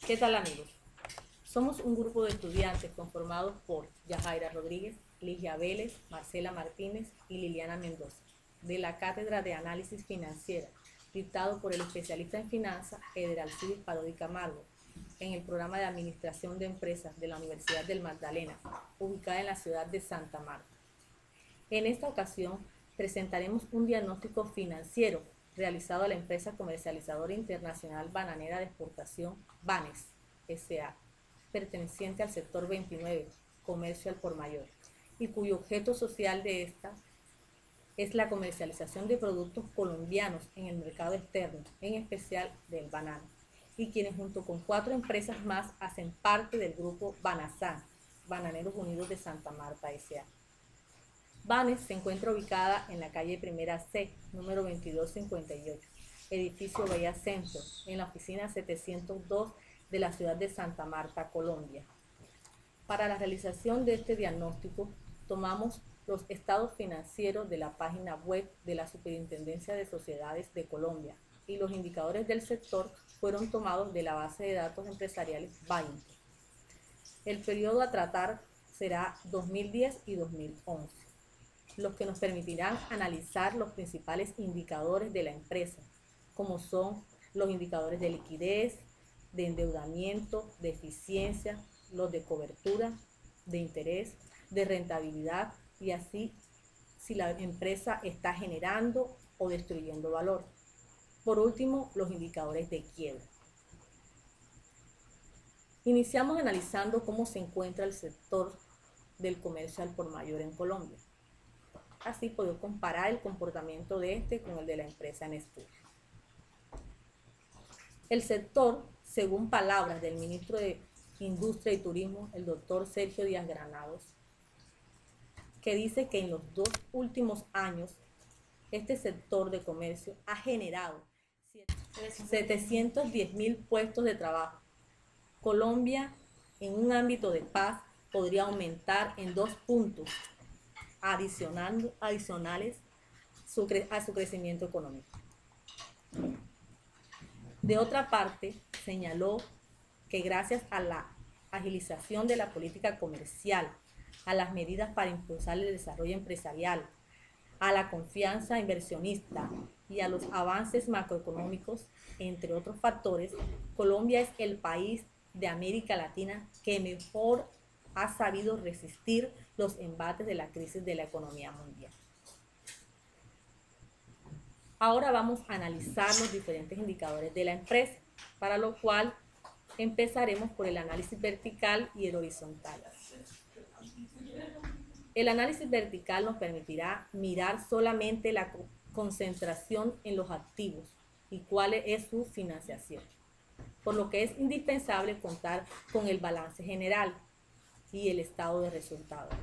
¿Qué tal, amigos? Somos un grupo de estudiantes conformados por Yajaira Rodríguez, Ligia Vélez, Marcela Martínez y Liliana Mendoza, de la Cátedra de Análisis Financiera, dictado por el especialista en finanzas Eder Alcides Parodi Camargo, en el programa de Administración de Empresas de la Universidad del Magdalena, ubicada en la ciudad de Santa Marta. En esta ocasión presentaremos un diagnóstico financiero realizado a la empresa comercializadora internacional bananera de exportación Banes S.A., perteneciente al sector 29, comercio al por mayor, y cuyo objeto social de esta es la comercialización de productos colombianos en el mercado externo, en especial del banano, y quienes junto con 4 empresas más hacen parte del grupo Banasan, Bananeros Unidos de Santa Marta S.A. Banes se encuentra ubicada en la calle Primera C, número 2258, edificio Bahía Centro, en la oficina 702 de la ciudad de Santa Marta, Colombia. Para la realización de este diagnóstico, tomamos los estados financieros de la página web de la Superintendencia de Sociedades de Colombia y los indicadores del sector fueron tomados de la base de datos empresariales BAINT. El periodo a tratar será 2010 y 2011, los que nos permitirán analizar los principales indicadores de la empresa, como son los indicadores de liquidez, de endeudamiento, de eficiencia, los de cobertura, de interés, de rentabilidad y así si la empresa está generando o destruyendo valor. Por último, los indicadores de quiebra. Iniciamos analizando cómo se encuentra el sector del comercio al por mayor en Colombia. Así podemos comparar el comportamiento de este con el de la empresa en estudio. El sector, según palabras del ministro de Industria y Turismo, el doctor Sergio Díaz Granados, que dice que en los 2 últimos años este sector de comercio ha generado 710.000 puestos de trabajo. Colombia, en un ámbito de paz, podría aumentar en 2 puntos adicionales a su crecimiento económico. De otra parte, señaló que gracias a la agilización de la política comercial, a las medidas para impulsar el desarrollo empresarial, a la confianza inversionista y a los avances macroeconómicos, entre otros factores, Colombia es el país de América Latina que mejor ha sabido resistir los embates de la crisis de la economía mundial. Ahora vamos a analizar los diferentes indicadores de la empresa, para lo cual empezaremos por el análisis vertical y el horizontal. El análisis vertical nos permitirá mirar solamente la concentración en los activos y cuál es su financiación, por lo que es indispensable contar con el balance general y el estado de resultados.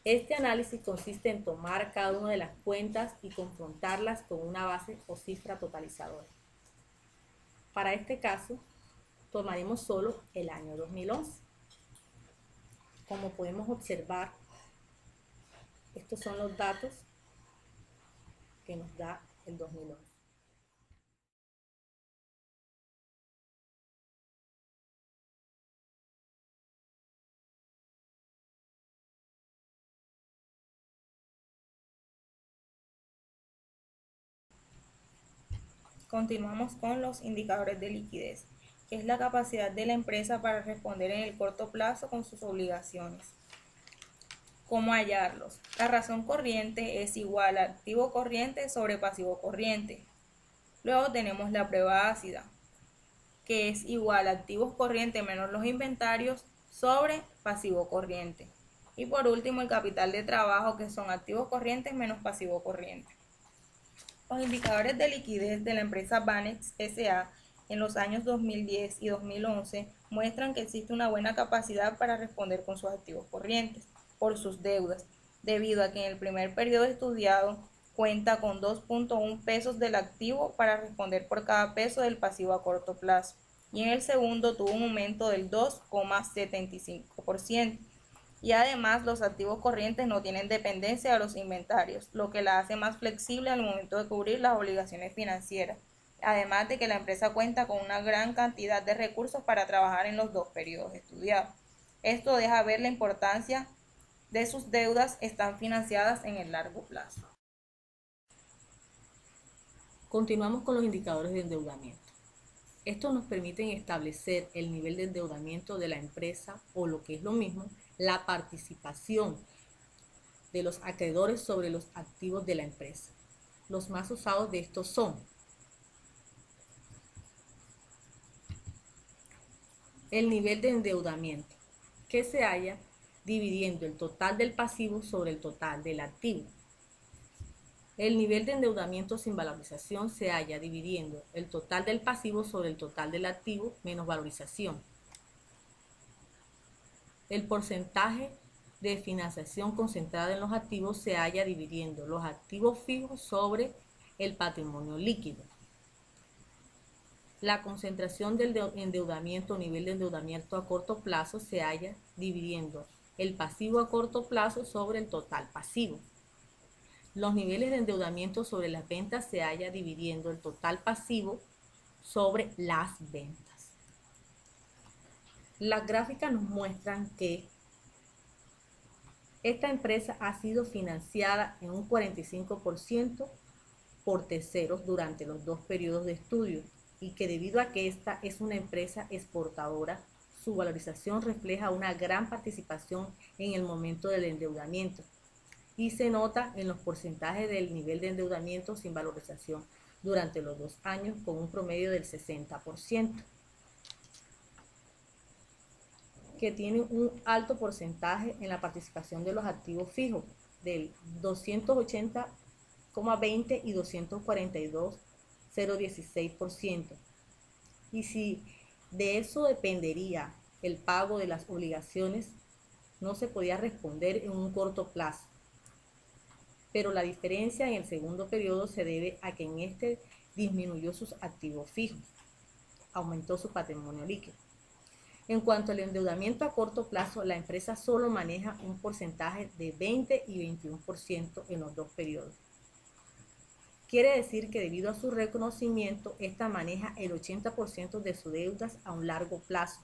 Este análisis consiste en tomar cada una de las cuentas y confrontarlas con una base o cifra totalizadora. Para este caso, tomaremos solo el año 2011. Como podemos observar, estos son los datos que nos da el 2011. Continuamos con los indicadores de liquidez, que es la capacidad de la empresa para responder en el corto plazo con sus obligaciones. ¿Cómo hallarlos? La razón corriente es igual a activo corriente sobre pasivo corriente. Luego tenemos la prueba ácida, que es igual a activos corrientes menos los inventarios sobre pasivo corriente. Y por último el capital de trabajo, que son activos corrientes menos pasivo corriente. Los indicadores de liquidez de la empresa Banes S.A. en los años 2010 y 2011 muestran que existe una buena capacidad para responder con sus activos corrientes por sus deudas, debido a que en el primer periodo estudiado cuenta con 2.1 pesos del activo para responder por cada peso del pasivo a corto plazo, y en el segundo tuvo un aumento del 2,75%. Y además los activos corrientes no tienen dependencia de los inventarios, lo que la hace más flexible al momento de cubrir las obligaciones financieras, además de que la empresa cuenta con una gran cantidad de recursos para trabajar en los dos periodos estudiados. Esto deja ver la importancia de sus deudas están financiadas en el largo plazo. Continuamos con los indicadores de endeudamiento. Estos nos permiten establecer el nivel de endeudamiento de la empresa o, lo que es lo mismo, la participación de los acreedores sobre los activos de la empresa. Los más usados de estos son el nivel de endeudamiento, que se halla dividiendo el total del pasivo sobre el total del activo. El nivel de endeudamiento sin valorización se halla dividiendo el total del pasivo sobre el total del activo menos valorización. El porcentaje de financiación concentrada en los activos se halla dividiendo los activos fijos sobre el patrimonio líquido. La concentración del endeudamiento o nivel de endeudamiento a corto plazo se halla dividiendo el pasivo a corto plazo sobre el total pasivo. Los niveles de endeudamiento sobre las ventas se halla dividiendo el total pasivo sobre las ventas. Las gráficas nos muestran que esta empresa ha sido financiada en un 45% por terceros durante los dos periodos de estudio y que debido a que esta es una empresa exportadora, su valorización refleja una gran participación en el momento del endeudamiento y se nota en los porcentajes del nivel de endeudamiento sin valorización durante los 2 años con un promedio del 60%, que tiene un alto porcentaje en la participación de los activos fijos del 280,20 y 242,016%. Y si de eso dependería el pago de las obligaciones, no se podía responder en un corto plazo. Pero la diferencia en el segundo periodo se debe a que en este disminuyó sus activos fijos, aumentó su patrimonio líquido. En cuanto al endeudamiento a corto plazo, la empresa solo maneja un porcentaje de 20 y 21% en los dos periodos. Quiere decir que debido a su reconocimiento, esta maneja el 80% de sus deudas a un largo plazo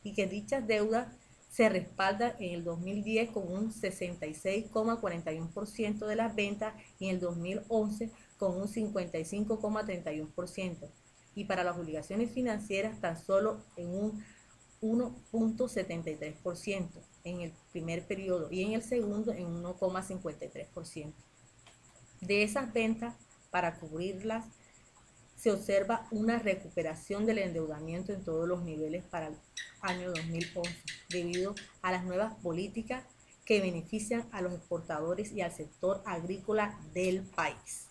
y que dichas deudas se respaldan en el 2010 con un 66,41% de las ventas y en el 2011 con un 55,31%. Y para las obligaciones financieras tan solo en un 1,73% en el primer periodo y en el segundo en 1,53%. De esas ventas, para cubrirlas, se observa una recuperación del endeudamiento en todos los niveles para el año 2011, debido a las nuevas políticas que benefician a los exportadores y al sector agrícola del país.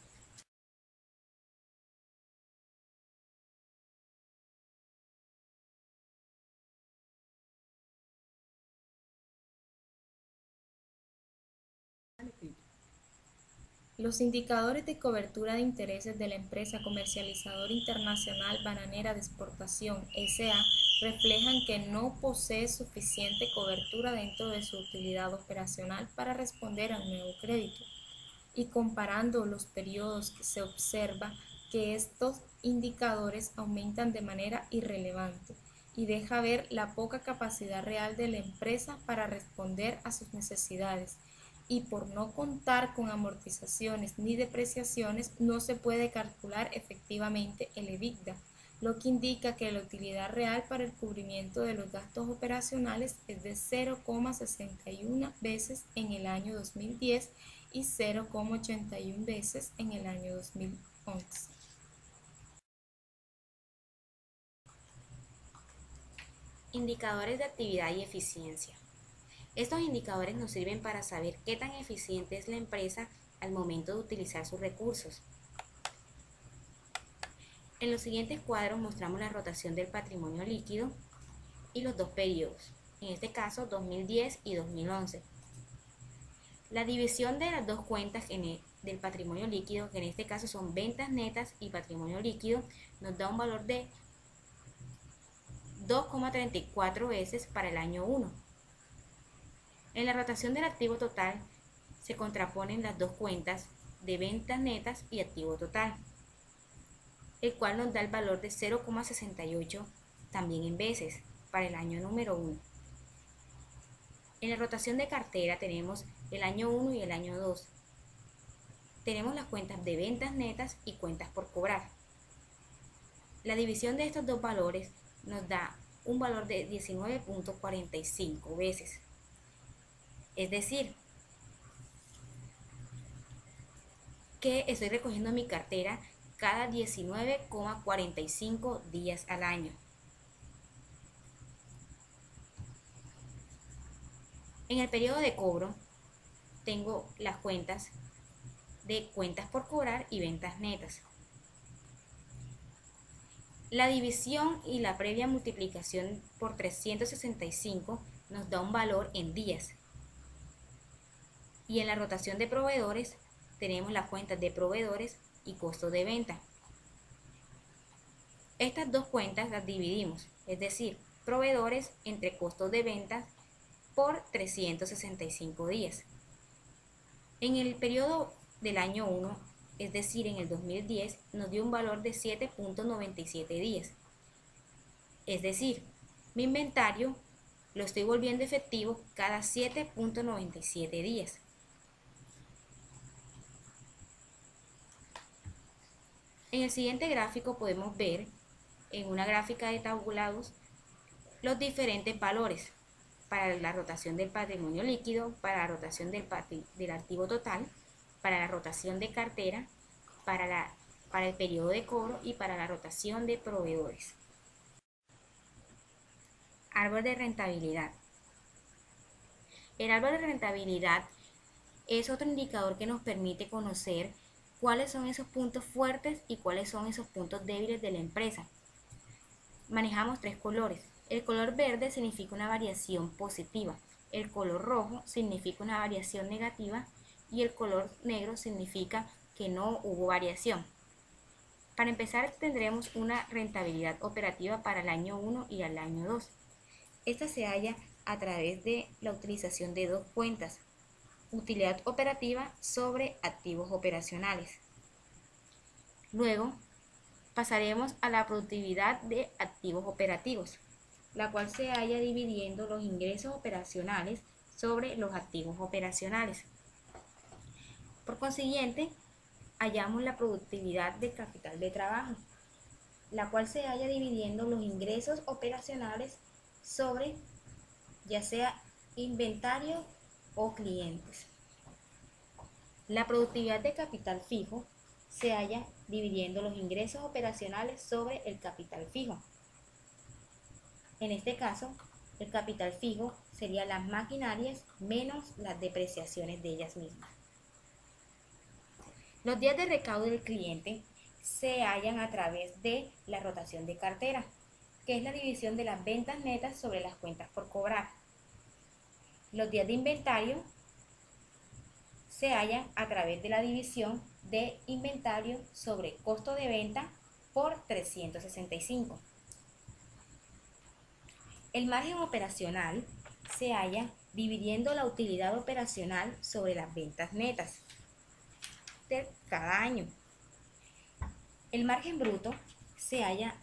Los indicadores de cobertura de intereses de la empresa comercializadora internacional bananera de exportación S.A. reflejan que no posee suficiente cobertura dentro de su utilidad operacional para responder al nuevo crédito. Y comparando los periodos, se observa que estos indicadores aumentan de manera irrelevante y deja ver la poca capacidad real de la empresa para responder a sus necesidades. Y por no contar con amortizaciones ni depreciaciones, no se puede calcular efectivamente el EBITDA, lo que indica que la utilidad real para el cubrimiento de los gastos operacionales es de 0,61 veces en el año 2010 y 0,81 veces en el año 2011. Indicadores de actividad y eficiencia. Estos indicadores nos sirven para saber qué tan eficiente es la empresa al momento de utilizar sus recursos. En los siguientes cuadros mostramos la rotación del patrimonio líquido y los dos periodos, en este caso 2010 y 2011. La división de las dos cuentas del patrimonio líquido, que en este caso son ventas netas y patrimonio líquido, nos da un valor de 2,34 veces para el año 1. En la rotación del activo total se contraponen las dos cuentas de ventas netas y activo total. el cual nos da el valor de 0,68 también en veces para el año número 1. En la rotación de cartera tenemos el año 1 y el año 2. Tenemos las cuentas de ventas netas y cuentas por cobrar. La división de estos dos valores nos da un valor de 19.45 veces. Es decir, que estoy recogiendo mi cartera cada 19,45 días al año. En el periodo de cobro tengo las cuentas de cuentas por cobrar y ventas netas. La división y la previa multiplicación por 365 nos da un valor en días. Y en la rotación de proveedores tenemos las cuentas de proveedores y costo de venta. Estas dos cuentas las dividimos, es decir, proveedores entre costos de ventas por 365 días. En el periodo del año 1, es decir, en el 2010, nos dio un valor de 7.97 días. Es decir, mi inventario lo estoy volviendo efectivo cada 7.97 días. En el siguiente gráfico podemos ver, en una gráfica de tabulados, los diferentes valores para la rotación del patrimonio líquido, para la rotación del activo total, para la rotación de cartera, para el periodo de cobro y para la rotación de proveedores. Árbol de rentabilidad. El árbol de rentabilidad es otro indicador que nos permite conocer cuáles son esos puntos fuertes y cuáles son esos puntos débiles de la empresa. Manejamos tres colores. El color verde significa una variación positiva, el color rojo significa una variación negativa y el color negro significa que no hubo variación. Para empezar, tendremos una rentabilidad operativa para el año 1 y el año 2. Esta se halla a través de la utilización de dos cuentas: utilidad operativa sobre activos operacionales. Luego pasaremos a la productividad de activos operativos, la cual se halla dividiendo los ingresos operacionales sobre los activos operacionales. Por consiguiente, hallamos la productividad de capital de trabajo, la cual se halla dividiendo los ingresos operacionales sobre ya sea inventario o clientes. La productividad de capital fijo se halla dividiendo los ingresos operacionales sobre el capital fijo. En este caso, el capital fijo sería las maquinarias menos las depreciaciones de ellas mismas. Los días de recaudo del cliente se hallan a través de la rotación de cartera, que es la división de las ventas netas sobre las cuentas por cobrar. Los días de inventario se hallan a través de la división de inventario sobre costo de venta por 365. El margen operacional se halla dividiendo la utilidad operacional sobre las ventas netas de cada año. El margen bruto se halla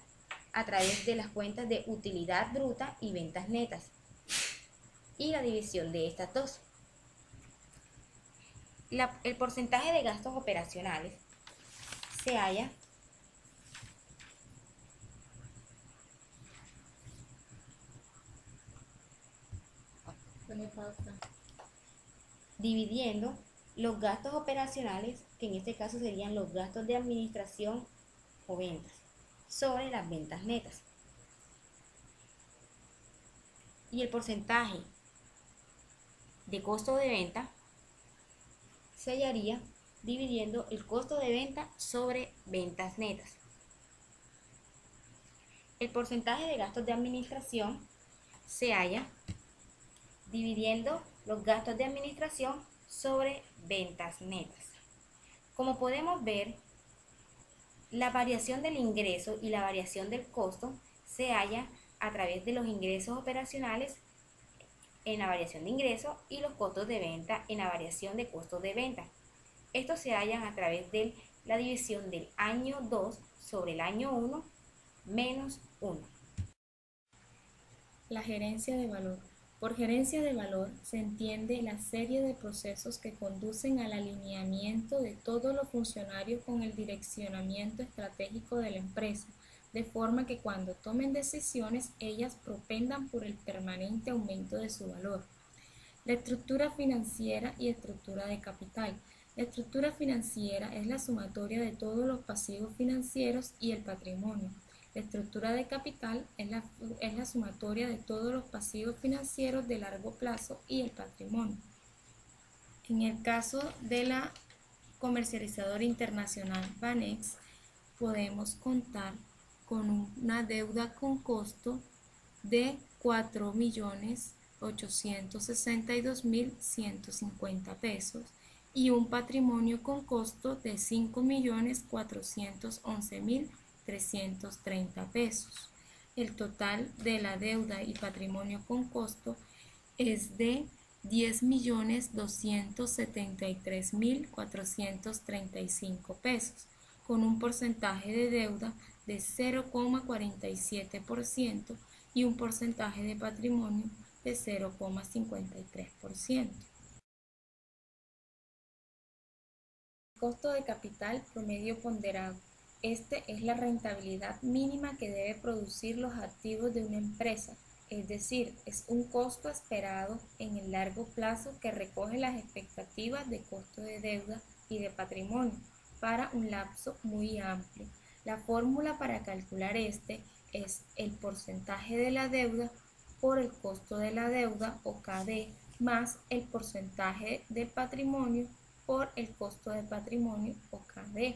a través de las cuentas de utilidad bruta y ventas netas y la división de estas dos. El porcentaje de gastos operacionales se halla dividiendo los gastos operacionales, que en este caso serían los gastos de administración o ventas, sobre las ventas netas. Y el porcentaje de costo de venta se hallaría dividiendo el costo de venta sobre ventas netas. El porcentaje de gastos de administración se halla dividiendo los gastos de administración sobre ventas netas. Como podemos ver, la variación del ingreso y la variación del costo se halla a través de los ingresos operacionales en la variación de ingreso y los costos de venta en la variación de costos de venta. Estos se hallan a través del la división del año 2 sobre el año 1 menos 1. La gerencia de valor. Por gerencia de valor se entiende la serie de procesos que conducen al alineamiento de todos los funcionarios con el direccionamiento estratégico de la empresa, de forma que cuando tomen decisiones ellas propendan por el permanente aumento de su valor. La estructura financiera y estructura de capital. La estructura financiera es la sumatoria de todos los pasivos financieros y el patrimonio. La estructura de capital es la sumatoria de todos los pasivos financieros de largo plazo y el patrimonio. En el caso de la comercializadora internacional Banex, podemos contar con una deuda con costo de 4.862.150 pesos y un patrimonio con costo de 5.411.330 pesos. El total de la deuda y patrimonio con costo es de 10.273.435 pesos, con un porcentaje de deuda de 0,47% y un porcentaje de patrimonio de 0,53%. Costo de capital promedio ponderado. Este es la rentabilidad mínima que debe producir los activos de una empresa, es decir, es un costo esperado en el largo plazo que recoge las expectativas de costo de deuda y de patrimonio para un lapso muy amplio. La fórmula para calcular este es el porcentaje de la deuda por el costo de la deuda o KD más el porcentaje del patrimonio por el costo de patrimonio o KD.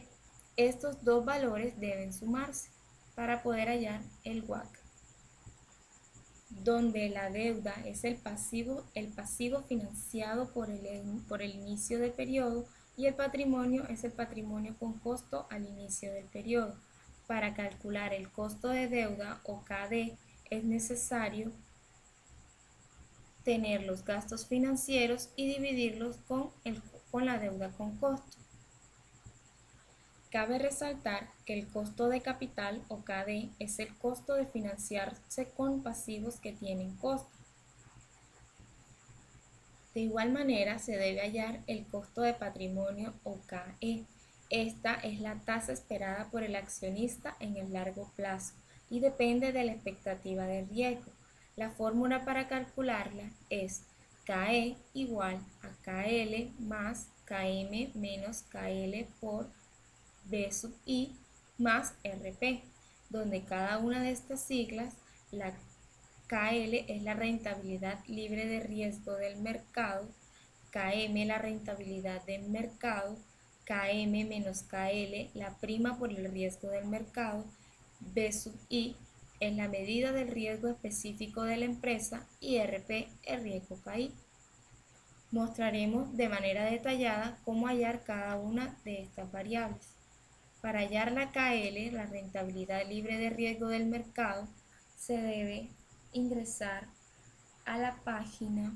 Estos dos valores deben sumarse para poder hallar el WACC, donde la deuda es el pasivo financiado por el inicio del periodo y el patrimonio es el patrimonio con costo al inicio del periodo. Para calcular el costo de deuda o KD es necesario tener los gastos financieros y dividirlos con la deuda con costo. Cabe resaltar que el costo de capital o KD es el costo de financiarse con pasivos que tienen costo. De igual manera se debe hallar el costo de patrimonio o KE. Esta es la tasa esperada por el accionista en el largo plazo y depende de la expectativa de riesgo. La fórmula para calcularla es KE igual a KL más KM menos KL por B sub I más RP, donde cada una de estas siglas, la KL es la rentabilidad libre de riesgo del mercado, KM la rentabilidad del mercado, KM menos KL la prima por el riesgo del mercado, B sub I es la medida del riesgo específico de la empresa y RP el riesgo país. Mostraremos de manera detallada cómo hallar cada una de estas variables. Para hallar la KL, la rentabilidad libre de riesgo del mercado, se debe ingresar a la página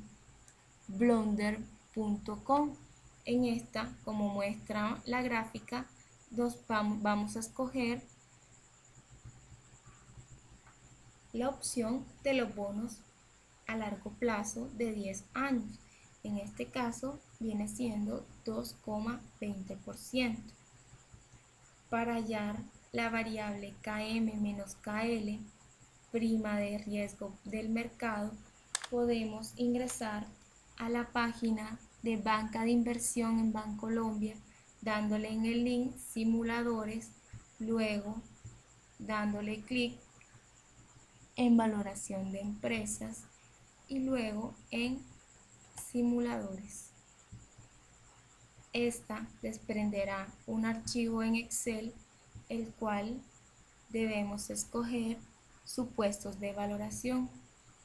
blonder.com. En esta, como muestra la gráfica, vamos a escoger la opción de los bonos a largo plazo de 10 años. En este caso viene siendo 2,20%. Para hallar la variable KM menos KL, prima de riesgo del mercado, podemos ingresar a la página de banca de inversión en Bancolombia, dándole en el link simuladores, luego dándole clic en valoración de empresas y luego en simuladores. Esta desprenderá un archivo en Excel, el cual debemos escoger supuestos de valoración,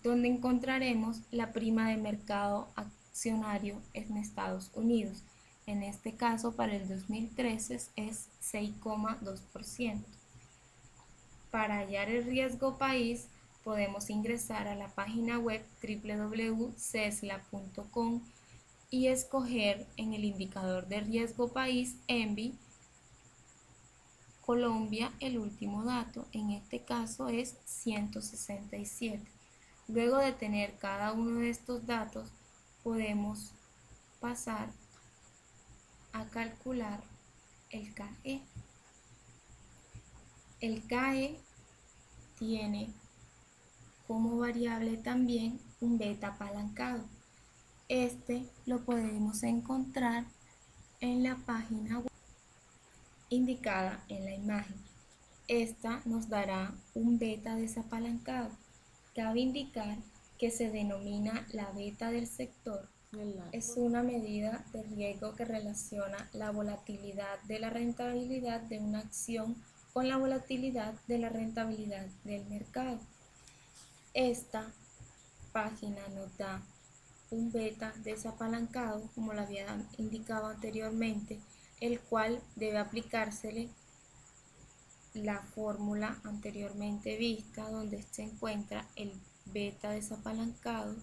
donde encontraremos la prima de mercado accionario en Estados Unidos. En este caso, para el 2013 es 6,2%. Para hallar el riesgo país, podemos ingresar a la página web www.cesla.com y escoger en el indicador de riesgo país ENVI Colombia, el último dato, en este caso es 167. Luego de tener cada uno de estos datos, podemos pasar a calcular el KE. El KE tiene como variable también un beta apalancado. Este lo podemos encontrar en la página web indicada en la imagen. Esta nos dará un beta desapalancado. Cabe indicar que se denomina la beta del sector. Es una medida de riesgo que relaciona la volatilidad de la rentabilidad de una acción con la volatilidad de la rentabilidad del mercado. Esta página nos da un beta desapalancado, como lo había indicado anteriormente, el cual debe aplicársele la fórmula anteriormente vista, donde se encuentra el beta desapalancado,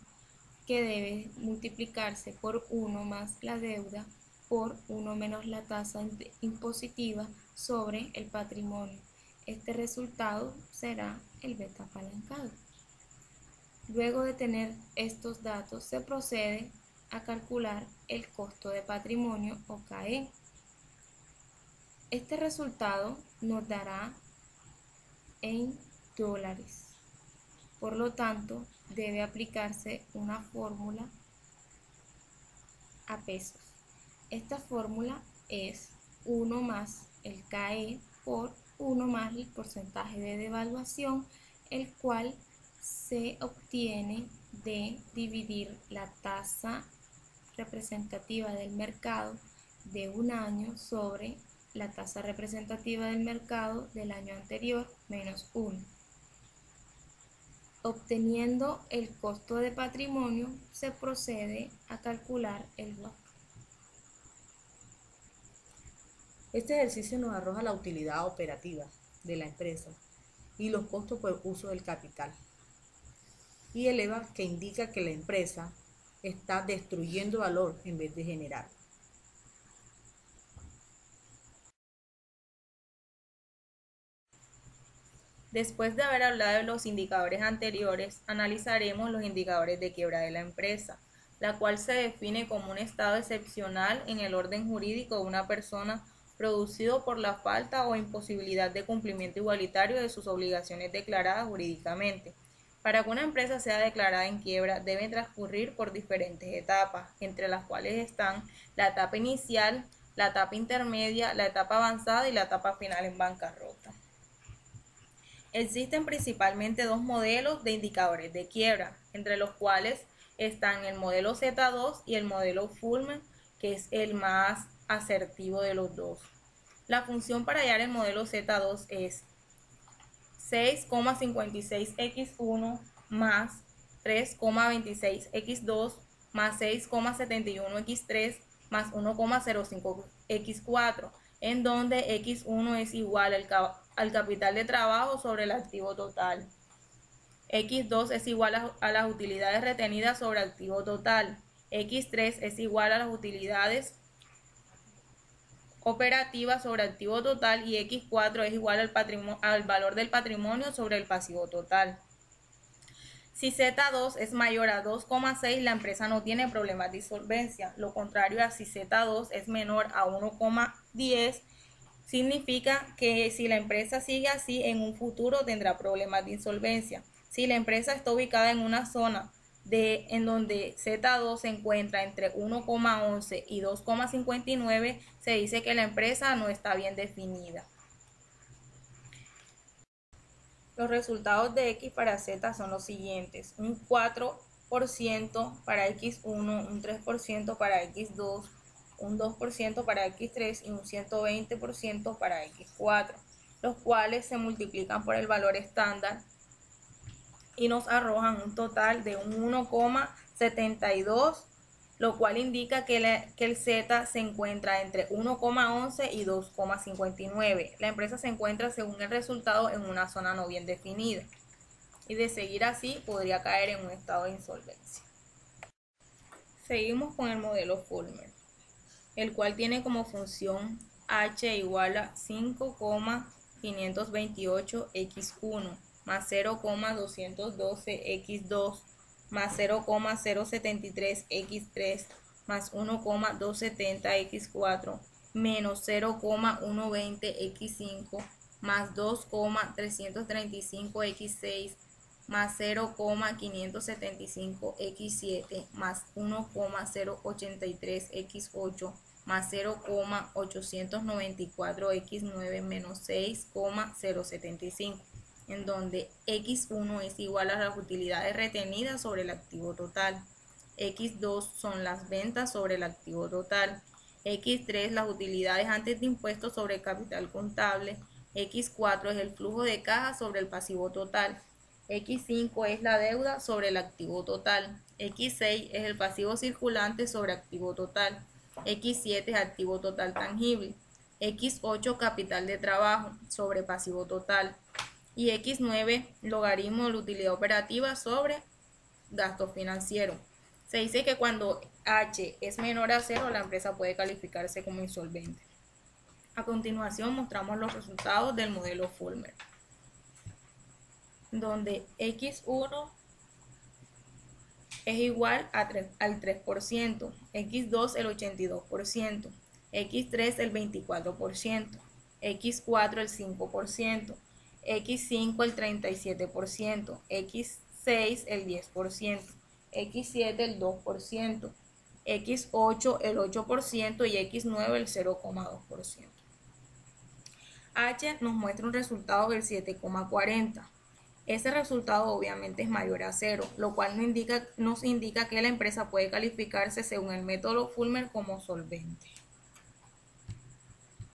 que debe multiplicarse por 1 más la deuda por 1 menos la tasa impositiva sobre el patrimonio. Este resultado será el beta apalancado. Luego de tener estos datos, se procede a calcular el costo de patrimonio o KE. Este resultado nos dará en dólares. Por lo tanto, debe aplicarse una fórmula a pesos. Esta fórmula es 1 más el KE por 1 más el porcentaje de devaluación, el cual se obtiene de dividir la tasa representativa del mercado de un año sobre la tasa representativa del mercado del año anterior menos 1. Obteniendo el costo de patrimonio, se procede a calcular el WACC. Este ejercicio nos arroja la utilidad operativa de la empresa y los costos por uso del capital. Y el EVA, que indica que la empresa está destruyendo valor en vez de generar. Después de haber hablado de los indicadores anteriores, analizaremos los indicadores de quiebra de la empresa, la cual se define como un estado excepcional en el orden jurídico de una persona producido por la falta o imposibilidad de cumplimiento igualitario de sus obligaciones declaradas jurídicamente. Para que una empresa sea declarada en quiebra, debe transcurrir por diferentes etapas, entre las cuales están la etapa inicial, la etapa intermedia, la etapa avanzada y la etapa final en bancarrota. Existen principalmente dos modelos de indicadores de quiebra, entre los cuales están el modelo Z2 y el modelo Fullman, que es el más asertivo de los dos. La función para hallar el modelo Z2 es 6,56x1 más 3,26x2 más 6,71x3 más 1,05x4, en donde x1 es igual al capital de trabajo sobre el activo total. x2 es igual a las utilidades retenidas sobre el activo total. x3 es igual a las utilidades operativa sobre activo total y x4 es igual al valor del patrimonio sobre el pasivo total. Si Z2 es mayor a 2,6, la empresa no tiene problemas de insolvencia. Lo contrario a si Z2 es menor a 1,10, significa que si la empresa sigue así, en un futuro tendrá problemas de insolvencia. Si la empresa está ubicada en una zona en donde Z2 se encuentra entre 1,11 y 2,59, se dice que la empresa no está bien definida. Los resultados de X para Z son los siguientes: un 4% para X1, un 3% para X2, un 2% para X3 y un 120% para X4, los cuales se multiplican por el valor estándar y nos arrojan un total de un 1,72, lo cual indica que el Z se encuentra entre 1,11 y 2,59. La empresa se encuentra, según el resultado, en una zona no bien definida y de seguir así podría caer en un estado de insolvencia. Seguimos con el modelo Fulmer, el cual tiene como función H igual a 5,528x1 más 0,212x2 más 0,073x3 más 1,270x4 menos 0,120x5 más 2,335x6 más 0,575x7 más 1,083x8 más 0,894x9 menos 6,075, en donde x1 es igual a las utilidades retenidas sobre el activo total, x2 son las ventas sobre el activo total, x3 las utilidades antes de impuestos sobre el capital contable, x4 es el flujo de caja sobre el pasivo total, x5 es la deuda sobre el activo total, x6 es el pasivo circulante sobre activo total, x7 es activo total tangible, x8 capital de trabajo sobre pasivo total y x9 logaritmo de la utilidad operativa sobre gasto financiero. Se dice que cuando H es menor a 0 la empresa puede calificarse como insolvente. A continuación mostramos los resultados del modelo Fulmer, donde x1 es igual al 3%, x2 el 82%, x3 el 24%, x4 el 5%, x5 el 37%, x6 el 10%, x7 el 2%, x8 el 8% y x9 el 0,2%. H nos muestra un resultado del 7,40. Ese resultado obviamente es mayor a 0, lo cual nos indica que la empresa puede calificarse según el método Fulmer como solvente.